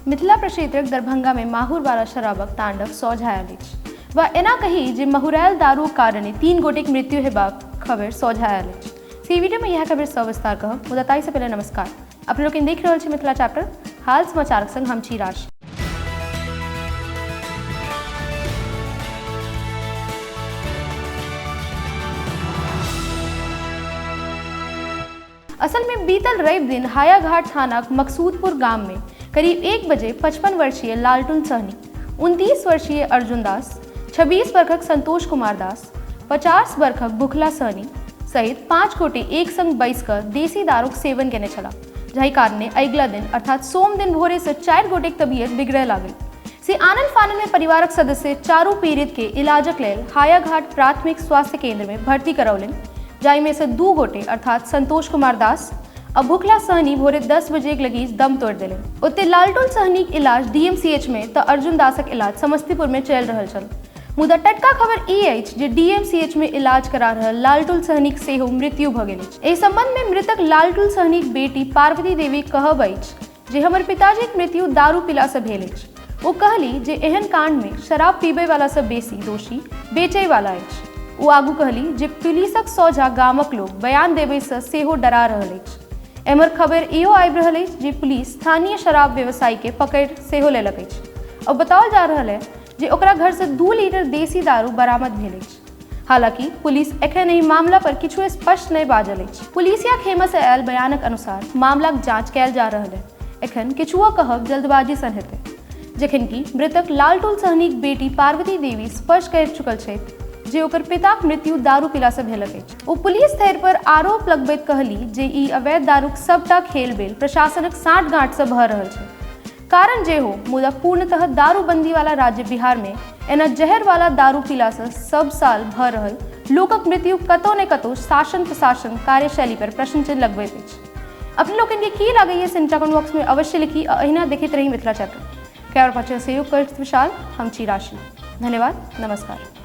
मिथिला प्रक्षेत्रक दरभंगा में माहुर वाला शराबक तांडव सोझायल अछि वा एना कही जे महुरायल दारूक कारणे 3 गोटेक मृत्यु हेबाक खबर सोझायल अछि। ई वीडियो में यह खबर सविस्तार कहब, मुदा ताहि से पहले नमस्कार। अपने लोग देख रहल छी मिथिला चैप्टर, हाल समाचारक संग हम छी राशि। असल में बीतल रवि दिन हायाघाट थानाक मकसूदपुर गांव में करीब 1 बजे 55 वर्षीय लालटुन सहनी, 29 वर्षीय अर्जुन दास, 26 वर्षक संतोष कुमार दास, 50 वर्षक बुखला सहनी सहित 5 गोटे एक संग बैस कर देसी दारूक सेवन केने छला, जाहि कारणे अगिला दिन अर्थात सोम दिन भोरे से 4 गोटेक तबियत बिगड़े लागल। से आनन फानन में परिवारक सदस्य चारू पीड़ित के इलाजक लेल हायाघाट प्राथमिक स्वास्थ्य केंद्र में भर्ती करौलनि, जाहि में से 2 गोटे अर्थात संतोष कुमार दास और बुखला सहनी भोरे 10 बजे के लगीच दम तोड़ दिले। ओते लालटुन सहनी के इलाज डीएमसीएच में तो अर्जुन दासक इलाज समस्तीपुर में चल रहल छल। मुदा टटका खबर ई अछि जे डीएमसीएच में इलाज करा रहल लालटुन सहनी के सेहो मृत्यु भ गेल अछि। एहि संबंध में मृतक लालटुन सहनी के बेटी पार्वती देवी कहब अछि जे हमर पिताजी के मृत्यु दारू पीला से भेल अछि। वो कहली जे एहन कांड में शराब पीबे वाला से बेसी दोषी बेचै वाला अछि। वो आगू कहली जे पुलिसक सोझा गामक लोग बयान देबे से सेहो डरा रहल अछि। एमर खबर इहो आबि रहल अछि जे पुलिस स्थानीय शराब व्यवसायी के पकड़ सेहो लेलक अछि और बताओल जा रहल है जे ओकरा घर से 2 लीटर देसी दारू बरामद भेल अछि। हालांकि पुलिस एखन एहि मामला पर किछु स्पष्ट नहीं बाजल अछि। पुलिसिया खेमा से आयल बयानक अनुसार मामलाक जांच कैल जा रहल है। एखन किछुओ कहब जल्दबाजी सन हेतै, जखन कि मृतक लालटुन सहनीक बेटी पार्वती देवी स्पष्ट कहि चुकल छथि जे ओकर पिताक मृत्यु दारू पीला से भेलक अछि। ओ पुलिस धैर पर आरोप लगबैत कहली जे ई अवैध दारूक सबटा खेल बेल प्रशासनक साँठ गांठ से भ रहल छै। कारण जे हो, मुदा पूर्णतः दारूबंदी वाला राज्य बिहार में एना जहर वाला दारू पीला से सब साल भ रहल लोकक मृत्यु कतौ ने कतौ शासन प्रशासन कार्यशैली पर प्रश्न चिन्ह लगबैत अछि। अपने लोगन के की लागैया से कमेंट बॉक्स में अवश्य लिखी। अहिना देखैत रही मिथिला चैप्टर। कैमरा पर्सन सहयोग कर विशाल, हम छी राशि। धन्यवाद, नमस्कार।